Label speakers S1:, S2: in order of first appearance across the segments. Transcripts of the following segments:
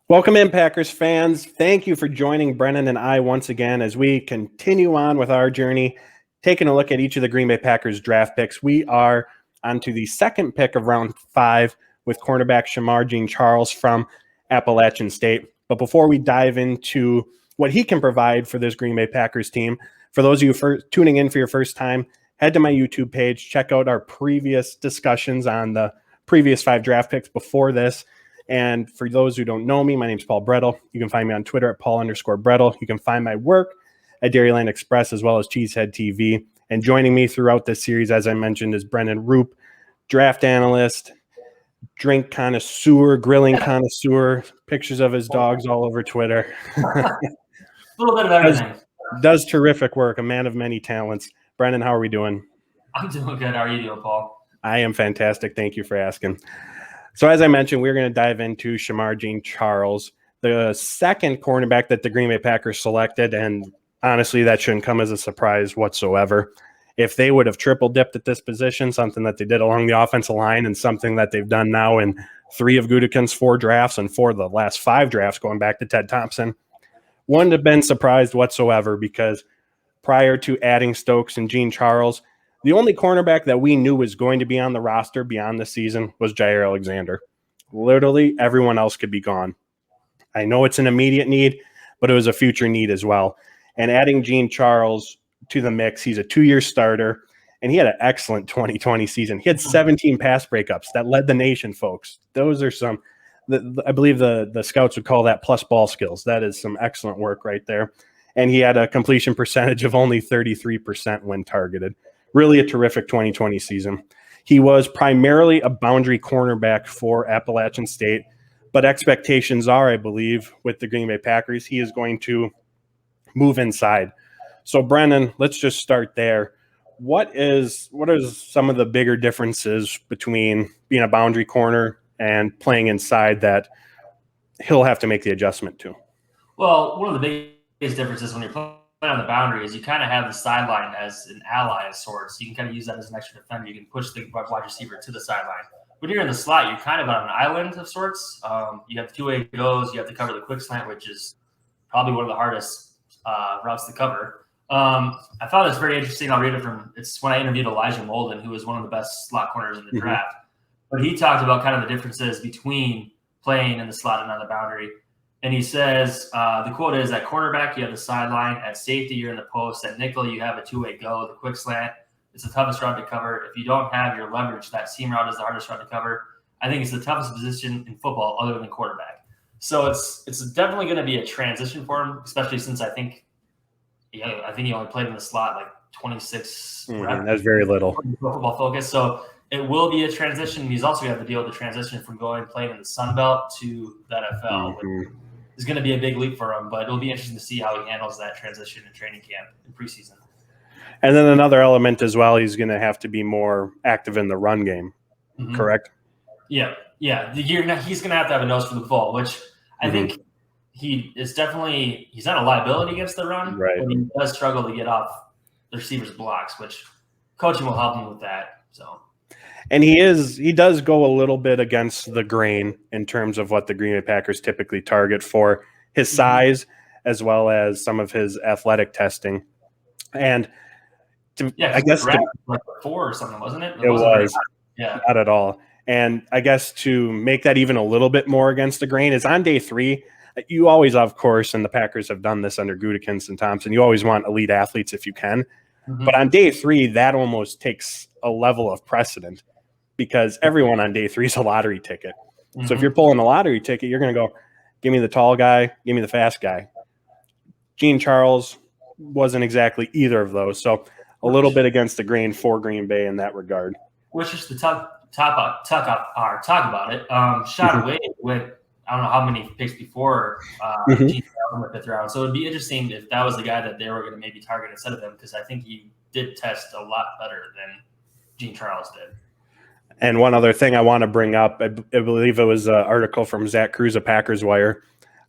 S1: Welcome in, Packers fans. Thank you for joining Brennen and I once again as we continue on with our journey, taking a look at each of the Green Bay Packers draft picks. We are on to the second pick of round 5 with cornerback Shemar Jean Charles from Appalachian State. But before we dive into what he can provide for this Green Bay Packers team, for those of you tuning in for your first time, head to my YouTube page, check out our previous discussions on the previous 5 draft picks before this. And for those who don't know me, my name is Paul Brettel. You can find me on Twitter at Paul_Brettel. You can find my work at Dairyland Express as well as Cheesehead TV. And joining me throughout this series, as I mentioned, is Brennen Roop, draft analyst, drink connoisseur, grilling connoisseur, pictures of his dogs all over Twitter.
S2: A little bit of everything.
S1: Does terrific work, a man of many talents. Brennen, how are we doing?
S2: I'm doing good. How are you doing, Paul?
S1: I am fantastic. Thank you for asking. So as I mentioned, we're going to dive into Shemar Jean Charles, the second cornerback that the Green Bay Packers selected, and honestly, that shouldn't come as a surprise whatsoever. If they would have triple dipped at this position, something that they did along the offensive line and something that they've done now in 3 of Gutekunst's 4 drafts and 4 of the last 5 drafts going back to Ted Thompson, wouldn't have been surprised whatsoever because prior to adding Stokes and Jean Charles, the only cornerback that we knew was going to be on the roster beyond the season was Jair Alexander. Literally everyone else could be gone. I know it's an immediate need, but it was a future need as well. And adding Jean Charles to the mix, he's a 2-year starter, and he had an excellent 2020 season. He had 17 pass breakups that led the nation, folks. Those are some, I believe the scouts would call that plus ball skills. That is some excellent work right there. And he had a completion percentage of only 33% when targeted. Really a terrific 2020 season. He was primarily a boundary cornerback for Appalachian State, but expectations are, I believe, with the Green Bay Packers, he is going to move inside. So, Brennen, let's just start there. What are some of the bigger differences between being a boundary corner and playing inside that he'll have to make the adjustment to?
S2: Well, one of the biggest differences when you're playing on the boundary is you kind of have the sideline as an ally of sorts. You can kind of use that as an extra defender. You can push the wide receiver to the sideline. When you're in the slot, you're kind of on an island of sorts. You have 2-way goes. You have to cover the quick slant, which is probably one of the hardest routes to cover. I thought it was very interesting. I'll read it it's when I interviewed Elijah Molden, who was one of the best slot corners in the draft. But he talked about kind of the differences between playing in the slot and on the boundary. And he says, the quote is, at cornerback, you have the sideline. At safety, you're in the post. At nickel, you have a 2-way go. The quick slant, it's the toughest route to cover. If you don't have your leverage, that seam route is the hardest route to cover. I think it's the toughest position in football other than quarterback. So it's definitely going to be a transition for him, especially since I think he only played in the slot like 26 reps.
S1: That's very little.
S2: Football focus. So it will be a transition. He's also going to have to deal with the transition from playing in the Sun Belt to the NFL. Is going to be a big leap for him, but it'll be interesting to see how he handles that transition in training camp in preseason.
S1: And then another element as well, he's going to have to be more active in the run game, correct?
S2: Yeah. He's going to have a nose for the ball, which I think he's not a liability against the run,
S1: right?
S2: But he does struggle to get off the receiver's blocks, which coaching will help him with that. So.
S1: And he does go a little bit against the grain in terms of what the Green Bay Packers typically target for his size as well as some of his athletic testing. And I guess
S2: like 4 or something, wasn't it?
S1: It was not at all. And I guess to make that even a little bit more against the grain is on day 3, you always, of course, and the Packers have done this under Gutekunst and Thompson, you always want elite athletes if you can. But on day 3, that almost takes a level of precedent because everyone on day 3 is a lottery ticket. So if you're pulling a lottery ticket, you're going to go, give me the tall guy, give me the fast guy. Jean Charles wasn't exactly either of those. So a little bit against the grain for Green Bay in that regard.
S2: Which is to talk about it. Shot away with, I don't know how many picks before Jean Charles in the 5th round. So it'd be interesting if that was the guy that they were going to maybe target instead of him, because I think he did test a lot better than Jean Charles did.
S1: And one other thing I want to bring up, I believe it was an article from Zach Cruz of Packers Wire.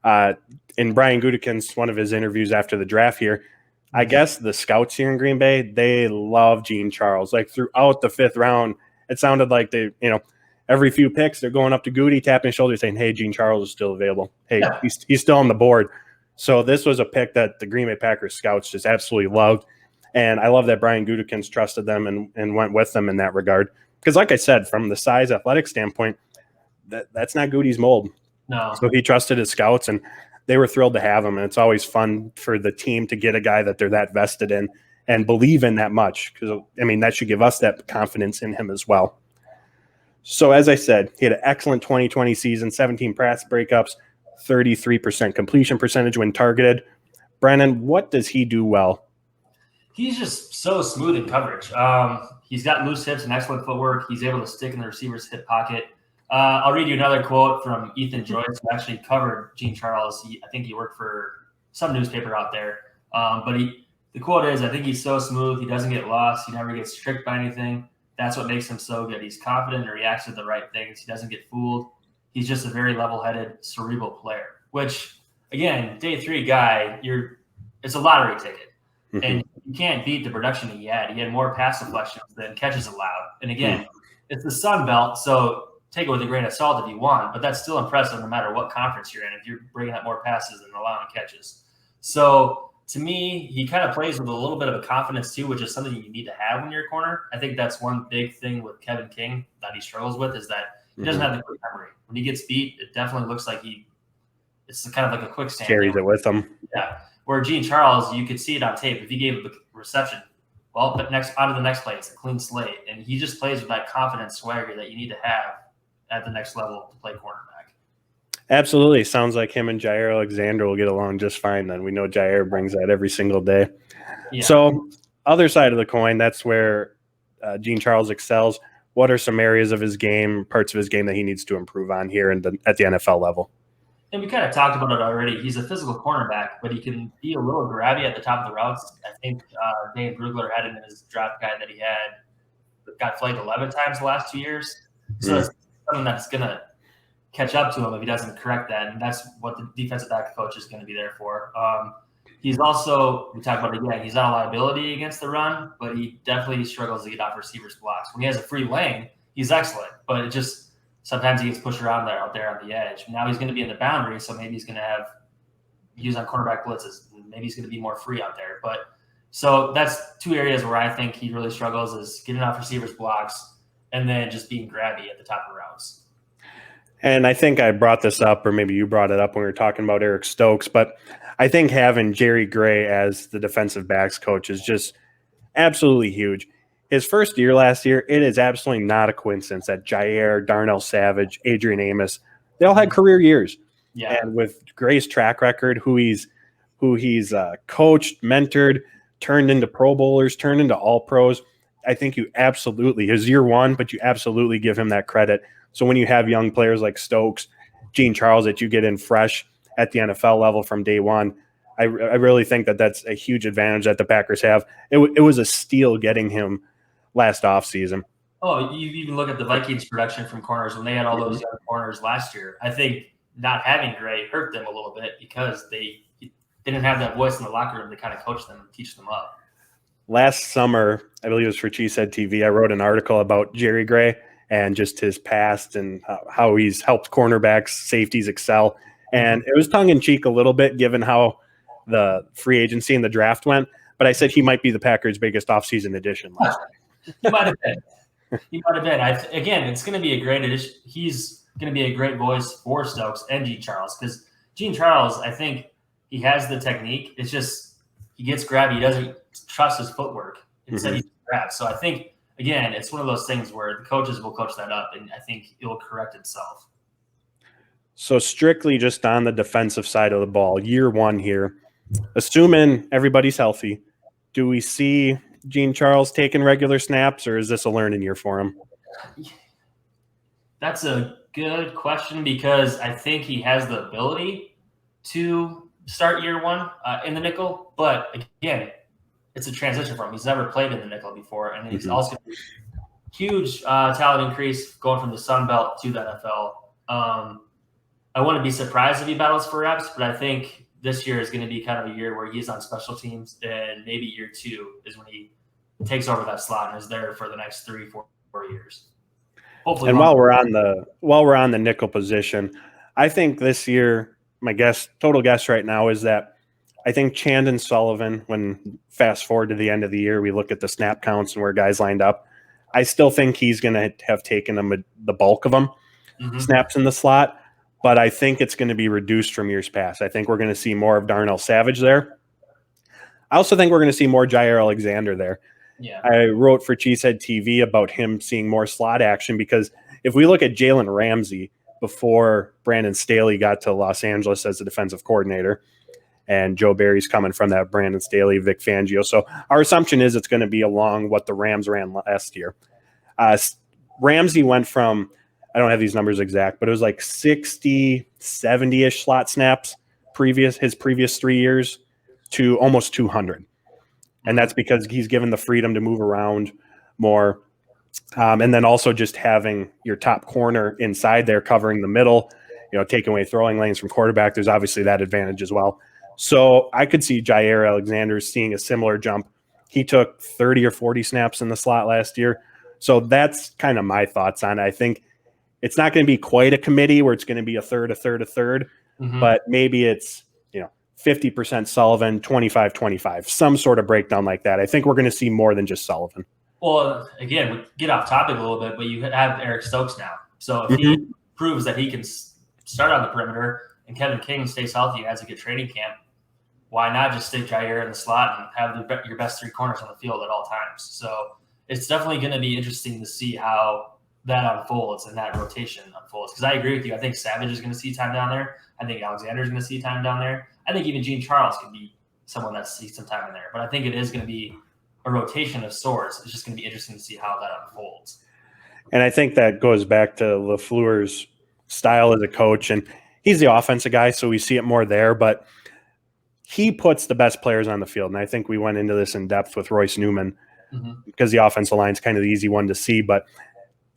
S1: In Brian Gutekunst, one of his interviews after the draft here, I guess the scouts here in Green Bay, they love Jean Charles. Like throughout the 5th round, it sounded like every few picks, they're going up to Goody, tapping his shoulder, saying, "Hey, Jean Charles is still available. Hey,
S2: Yeah.
S1: he's still on the board." So this was a pick that the Green Bay Packers scouts just absolutely loved. And I love that Brian Gutekunst trusted them and went with them in that regard. Because like I said, from the size athletic standpoint, that's not Goody's mold.
S2: No.
S1: So he trusted his scouts, and they were thrilled to have him. And it's always fun for the team to get a guy that they're that vested in and believe in that much. Because, I mean, that should give us that confidence in him as well. So as I said, he had an excellent 2020 season, 17 pass breakups, 33% completion percentage when targeted. Brennen, what does he do well?
S2: He's just so smooth in coverage. He's got loose hips and excellent footwork. He's able to stick in the receiver's hip pocket. I'll read you another quote from Ethan Joyce, who actually covered Jean Charles. I think he worked for some newspaper out there. But the quote is, "I think he's so smooth. He doesn't get lost. He never gets tricked by anything. That's what makes him so good. He's confident and reacts to the right things. He doesn't get fooled. He's just a very level-headed, cerebral player." Which, again, day 3 guy, it's a lottery ticket. Mm-hmm. And you can't beat the production that he had. He had more pass deflections than catches allowed. And again, it's the Sun Belt, so take it with a grain of salt if you want, but that's still impressive no matter what conference you're in if you're bringing up more passes than allowing catches. So to me, he kind of plays with a little bit of a confidence too, which is something you need to have when you're a corner. I think that's one big thing with Kevin King that he struggles with is that he doesn't have the quick memory. When he gets beat, it definitely looks like it's kind of like a quick stand.
S1: Carries it with him.
S2: Yeah. Where Jean Charles, you could see it on tape. If he gave a reception, well, but out of the next play, it's a clean slate. And he just plays with that confidence swagger that you need to have at the next level to play cornerback.
S1: Absolutely. Sounds like him and Jair Alexander will get along just fine then. We know Jair brings that every single day. Yeah. So other side of the coin, that's where Jean Charles excels. What are some areas of his game, parts of his game that he needs to improve on here at the NFL level?
S2: And we kind of talked about it already. He's a physical cornerback, but he can be a little grabby at the top of the routes. I think Dane Brugler had him in his draft guide that he got flagged 11 times the last 2 years. So that's something that's going to catch up to him if he doesn't correct that. And that's what the defensive back coach is going to be there for. He's also, we talked about it again, he's not a liability against the run, but he definitely struggles to get off receivers' blocks. When he has a free lane, he's excellent, but it just sometimes he gets pushed around out there on the edge. Now he's going to be in the boundary, so maybe he's going to use on cornerback blitzes. Maybe he's going to be more free out there. But so that's 2 areas where I think he really struggles is getting off receivers' blocks and then just being grabby at the top of the routes.
S1: And I think I brought this up, or maybe you brought it up when we were talking about Eric Stokes, but I think having Jerry Gray as the defensive backs coach is just absolutely huge. His first year last year, it is absolutely not a coincidence that Jair, Darnell Savage, Adrian Amos, they all had career years.
S2: Yeah.
S1: And with Gray's track record, who he's coached, mentored, turned into Pro Bowlers, turned into All Pros, I think you absolutely, his year 1, but you absolutely give him that credit. So when you have young players like Stokes, Jean Charles that you get in fresh at the NFL level from day 1, I really think that that's a huge advantage that the Packers have. It was a steal getting him last offseason.
S2: Oh, you even look at the Vikings production from corners when they had all those young corners last year. I think not having Gray hurt them a little bit because they didn't have that voice in the locker room to kind of coach them and teach them up.
S1: Last summer, I believe it was for Cheesehead TV, I wrote an article about Jerry Gray and just his past and how he's helped cornerbacks, safeties excel. And it was tongue-in-cheek a little bit given how the free agency and the draft went. But I said he might be the Packers' biggest offseason addition last year.
S2: He might have been. Again, it's going to be a great addition. He's going to be a great voice for Stokes and Jean Charles because Jean Charles, I think he has the technique. It's just he gets grabby. He doesn't trust his footwork. Instead, he grabs. So I think, again, it's one of those things where the coaches will coach that up, and I think it will correct itself.
S1: So strictly just on the defensive side of the ball, year 1 here, assuming everybody's healthy, do we see Jean Charles taking regular snaps, or is this a learning year for him?
S2: That's a good question because I think he has the ability to start year 1 in the nickel. But, again, it's a transition for him. He's never played in the nickel before, and he's also huge talent increase going from the Sun Belt to the NFL. I wouldn't be surprised if he battles for reps, but I think this year is going to be kind of a year where he's on special teams, and maybe year 2 is when he takes over that slot and is there for the next 3-4 years. Hopefully,
S1: And while we're on the nickel position, I think this year, my total guess right now is that I think Chandon Sullivan, when fast forward to the end of the year, we look at the snap counts and where guys lined up. I still think he's going to have taken the bulk of them snaps in the slot, but I think it's going to be reduced from years past. I think we're going to see more of Darnell Savage there. I also think we're going to see more Jair Alexander there.
S2: Yeah.
S1: I wrote for Cheesehead TV about him seeing more slot action because if we look at Jalen Ramsey before Brandon Staley got to Los Angeles as the defensive coordinator, and Joe Barry's coming from that Brandon Staley, Vic Fangio. So our assumption is it's going to be along what the Rams ran last year. Ramsey went from, I don't have these numbers exact, but it was like 60, 70-ish slot snaps his previous 3 years to almost 200. And that's because he's given the freedom to move around more. And then also just having your top corner inside there covering the middle, taking away throwing lanes from quarterback. There's obviously that advantage as well. So I could see Jair Alexander seeing a similar jump. He took 30 or 40 snaps in the slot last year. So that's kind of my thoughts on it. I think it's not going to be quite a committee where it's going to be a third, but maybe it's 50% Sullivan, 25-25, some sort of breakdown like that. I think we're going to see more than just Sullivan.
S2: Well, again, we get off topic a little bit, but you have Eric Stokes now. So if he proves that he can start on the perimeter and Kevin King stays healthy and has a good training camp, why not just stick Jair in the slot and have your best three corners on the field at all times? So it's definitely going to be interesting to see how that unfolds and that rotation unfolds. Because I agree with you. I think Savage is going to see time down there. I think Alexander is going to see time down there. I think even Jean Charles could be someone that sees some time in there. But I think it is going to be a rotation of sorts. It's just going to be interesting to see how that unfolds.
S1: And I think that goes back to LaFleur's style as a coach. And he's the offensive guy, so we see it more there. But he puts the best players on the field. And I think we went into this in depth with Royce Newman because the offensive line is kind of the easy one to see. But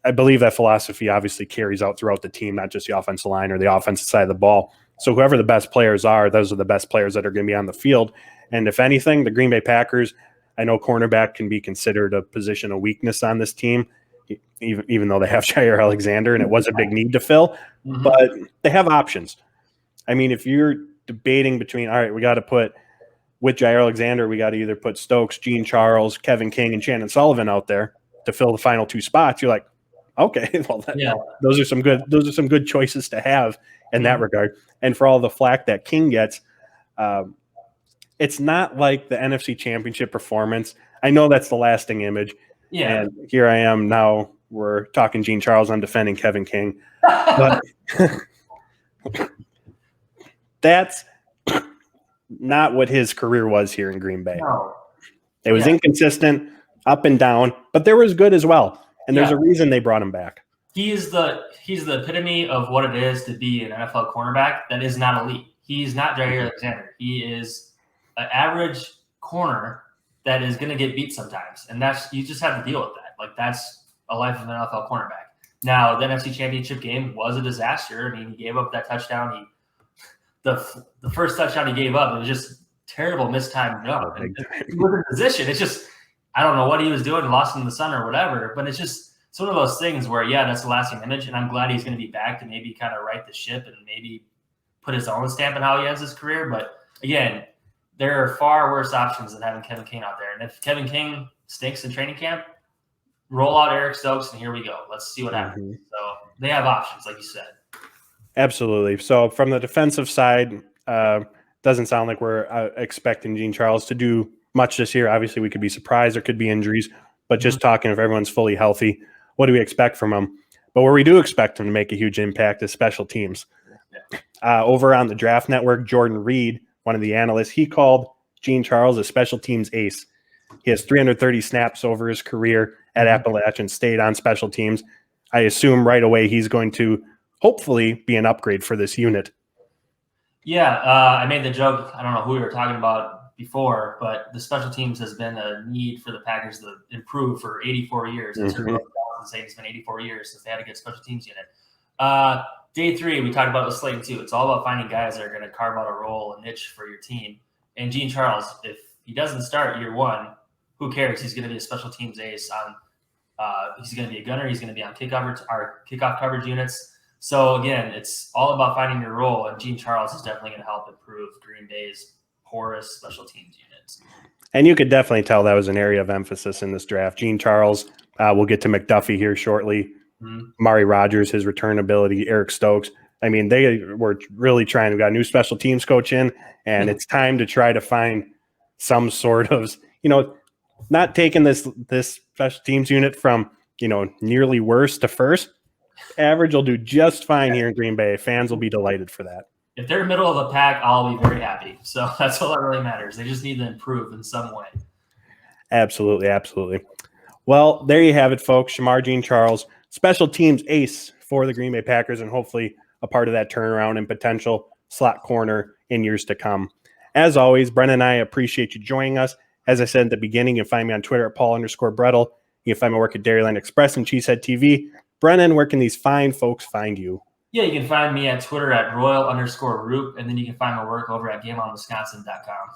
S1: I believe that philosophy obviously carries out throughout the team, not just the offensive line or the offensive side of the ball. So whoever the best players are, those are the best players that are going to be on the field. And if anything, the Green Bay Packers, I know cornerback can be considered a position of weakness on this team, even though they have Jair Alexander and it was a big need to fill. But they have options. I mean, if you're debating between, all right, we got to put with Jair Alexander, we got to either put Stokes, Jean Charles, Kevin King, and Chandon Sullivan out there to fill the final two spots. You're like, okay, well, those are some good choices to have in that regard. And for all the flack that King gets, it's not like the NFC Championship performance. I know that's the lasting image. Yeah. And here I am now. We're talking Jean Charles. I'm defending Kevin King. But that's not what his career was here in Green Bay.
S2: No.
S1: It was inconsistent, up and down, but there was good as well. And there's a reason they brought him back.
S2: He's the epitome of what it is to be an NFL cornerback that is not elite. He's not Jair Alexander. He is an average corner that is going to get beat sometimes. And you just have to deal with that. Like, that's a life of an NFL cornerback. Now, the NFC Championship game was a disaster. I mean, he gave up that touchdown. The first touchdown he gave up, it was just terrible mistimed jump. And he was in position. It's just, I don't know what he was doing, lost in the sun or whatever. But it's one of those things where, that's the lasting image. And I'm glad he's going to be back to maybe kind of right the ship and maybe put his own stamp on how he ends his career. But again, there are far worse options than having Kevin King out there. And if Kevin King stinks in training camp, roll out Eric Stokes, and here we go. Let's see what happens. So they have options, like you said.
S1: Absolutely. So from the defensive side, doesn't sound like we're expecting Jean Charles to do much this year. Obviously, we could be surprised. There could be injuries. But just talking, if everyone's fully healthy, what do we expect from him? But where we do expect him to make a huge impact is special teams. Over on the Draft Network, Jordan Reed, one of the analysts, he called Jean Charles a special teams ace. He has 330 snaps over his career at Appalachian State on special teams. I assume right away he's going to hopefully be an upgrade for this unit.
S2: Yeah, I made the joke. I don't know who we were talking about before, but the special teams has been a need for the Packers to improve for 84 years. It's been 84 years since they had a good special teams unit. Day 3, we talked about it with Slayton too. It's all about finding guys that are going to carve out a role, a niche for your team. And Jean Charles, if he doesn't start year 1, who cares? He's going to be a special teams ace on He's going to be a gunner. He's going to be on kickoff coverage units. So again, it's all about finding your role, and Jean Charles is definitely going to help improve Green Bay's porous special teams units.
S1: And you could definitely tell that was an area of emphasis in this draft. Jean Charles, we'll get to McDuffie here shortly. Mari Rogers, his return ability, Eric Stokes. I mean, they were really trying. We got a new special teams coach in, and it's time to try to find some sort of, not taking this special teams unit from, nearly worst to first. Average will do just fine here in Green Bay. Fans will be delighted for that.
S2: If they're middle of the pack, I'll be very happy. So that's all that really matters. They just need to improve in some way.
S1: Absolutely, absolutely. Well, there you have it, folks. Shemar Jean Charles, special teams ace for the Green Bay Packers, and hopefully a part of that turnaround and potential slot corner in years to come. As always, Brennen and I appreciate you joining us. As I said at the beginning, you can find me on Twitter at Paul_Brettel. You can find my work at Dairyland Express and Cheesehead TV. Brennen, where can these fine folks find you?
S2: Yeah, you can find me at Twitter at Royal_Roop, and then you can find my work over at GameOnWisconsin.com.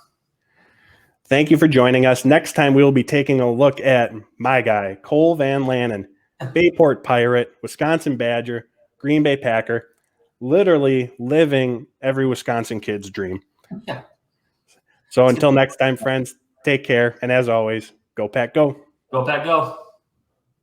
S1: Thank you for joining us. Next time, we will be taking a look at my guy, Cole Van Lanen, Bayport Pirate, Wisconsin Badger, Green Bay Packer, literally living every Wisconsin kid's dream.
S2: Yeah.
S1: So until next time, friends, take care. And as always, go Pack, go.
S2: Go Pack, go.